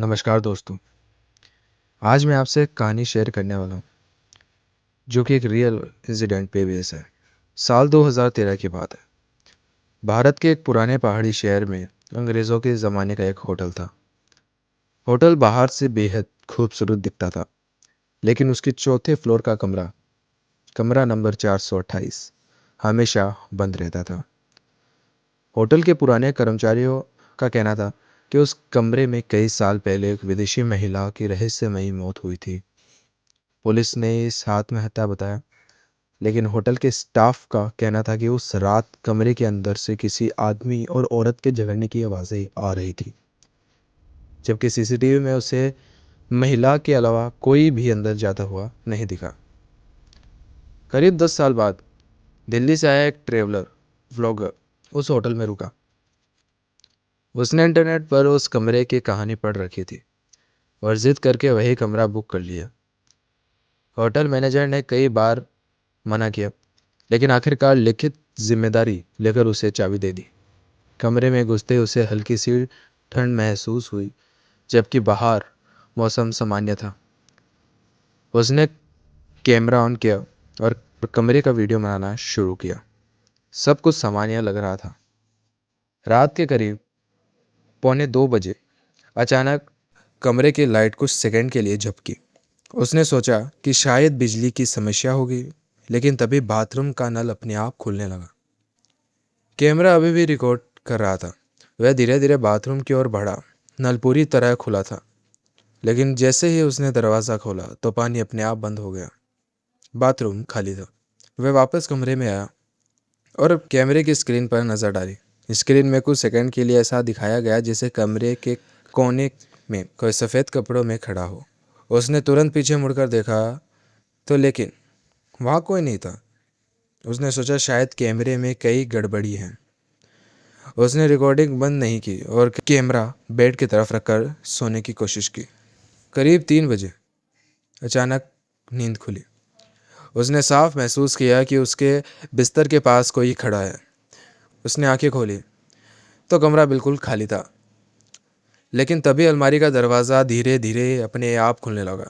नमस्कार दोस्तों। आज मैं आपसे एक कहानी शेयर करने वाला हूँ जो कि एक रियल इंसिडेंट पे बेस है। साल 2013 की बात है। भारत के एक पुराने पहाड़ी शहर में अंग्रेज़ों के ज़माने का एक होटल था। होटल बाहर से बेहद खूबसूरत दिखता था, लेकिन उसके चौथे फ्लोर का कमरा कमरा नंबर 428 हमेशा बंद रहता था। होटल के पुराने कर्मचारियों का कहना था कि उस कमरे में कई साल पहले एक विदेशी महिला की रहस्यमयी मौत हुई थी। पुलिस ने इस आत्महत्या बताया, लेकिन होटल के स्टाफ का कहना था कि उस रात कमरे के अंदर से किसी आदमी और औरत के झगड़ने की आवाज़ें आ रही थी, जबकि सीसीटीवी में उसे महिला के अलावा कोई भी अंदर जाता हुआ नहीं दिखा। करीब 10 साल बाद दिल्ली से आया एक ट्रेवलर व्लॉगर उस होटल में रुका। उसने इंटरनेट पर उस कमरे की कहानी पढ़ रखी थी और जिद करके वही कमरा बुक कर लिया। होटल मैनेजर ने कई बार मना किया, लेकिन आखिरकार लिखित जिम्मेदारी लेकर उसे चाबी दे दी। कमरे में घुसते उसे हल्की सी ठंड महसूस हुई, जबकि बाहर मौसम सामान्य था। उसने कैमरा ऑन किया और कमरे का वीडियो बनाना शुरू किया। सब कुछ सामान्य लग रहा था। रात के करीब 1:45 बजे अचानक कमरे की लाइट कुछ सेकंड के लिए झपकी। उसने सोचा कि शायद बिजली की समस्या होगी, लेकिन तभी बाथरूम का नल अपने आप खुलने लगा। कैमरा अभी भी रिकॉर्ड कर रहा था। वह धीरे धीरे बाथरूम की ओर बढ़ा। नल पूरी तरह खुला था, लेकिन जैसे ही उसने दरवाज़ा खोला तो पानी अपने आप बंद हो गया। बाथरूम खाली था। वह वापस कमरे में आया और कैमरे की स्क्रीन पर नज़र डाली। स्क्रीन में कुछ सेकंड के लिए ऐसा दिखाया गया जैसे कमरे के कोने में कोई सफ़ेद कपड़ों में खड़ा हो। उसने तुरंत पीछे मुड़कर देखा तो लेकिन वहाँ कोई नहीं था। उसने सोचा शायद कैमरे में कई गड़बड़ी हैं। उसने रिकॉर्डिंग बंद नहीं की और कैमरा बेड की तरफ रखकर सोने की कोशिश की। करीब 3 बजे अचानक नींद खुली। उसने साफ महसूस किया कि उसके बिस्तर के पास कोई खड़ा है। उसने आंखें खोली तो कमरा बिल्कुल खाली था, लेकिन तभी अलमारी का दरवाज़ा धीरे धीरे अपने आप खुलने लगा।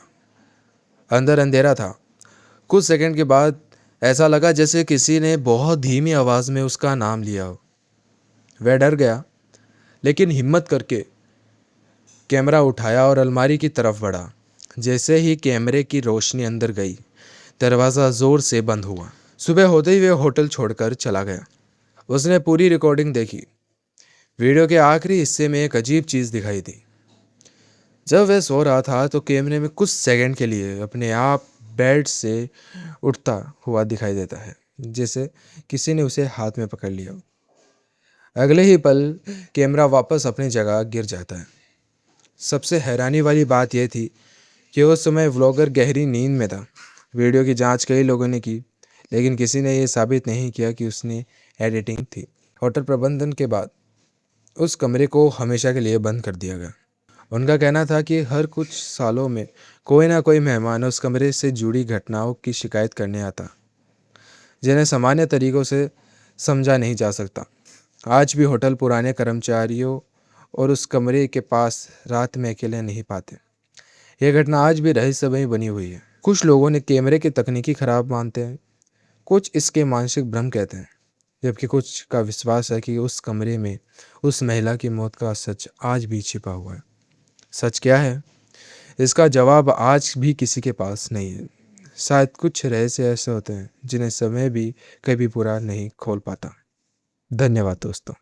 अंदर अंधेरा था। कुछ सेकंड के बाद ऐसा लगा जैसे किसी ने बहुत धीमी आवाज़ में उसका नाम लिया हो। वह डर गया, लेकिन हिम्मत करके कैमरा उठाया और अलमारी की तरफ बढ़ा। जैसे ही कैमरे की रोशनी अंदर गई, दरवाज़ा ज़ोर से बंद हुआ। सुबह होते ही वह होटल छोड़कर चला गया। उसने पूरी रिकॉर्डिंग देखी। वीडियो के आखिरी हिस्से में एक अजीब चीज़ दिखाई दी। जब वह सो रहा था तो कैमरे में कुछ सेकंड के लिए अपने आप बेड से उठता हुआ दिखाई देता है, जैसे किसी ने उसे हाथ में पकड़ लिया। अगले ही पल कैमरा वापस अपनी जगह गिर जाता है। सबसे हैरानी वाली बात यह थी कि उस समय व्लॉगर गहरी नींद में था। वीडियो की जांच कई लोगों ने की, लेकिन किसी ने यह साबित नहीं किया कि उसने एडिटिंग थी। होटल प्रबंधन के बाद उस कमरे को हमेशा के लिए बंद कर दिया गया। उनका कहना था कि हर कुछ सालों में कोई ना कोई मेहमान उस कमरे से जुड़ी घटनाओं की शिकायत करने आता, जिन्हें सामान्य तरीकों से समझा नहीं जा सकता। आज भी होटल पुराने कर्मचारियों और उस कमरे के पास रात में अकेले नहीं पाते। यह घटना आज भी रहस्यमयी बनी हुई है। कुछ लोगों ने कैमरे की तकनीकी खराब मानते हैं, कुछ इसके मानसिक भ्रम कहते हैं, जबकि कुछ का विश्वास है कि उस कमरे में उस महिला की मौत का सच आज भी छिपा हुआ है। सच क्या है, इसका जवाब आज भी किसी के पास नहीं है। शायद कुछ रहस्य ऐसे होते हैं जिन्हें समय भी कभी पूरा नहीं खोल पाता। धन्यवाद दोस्तों।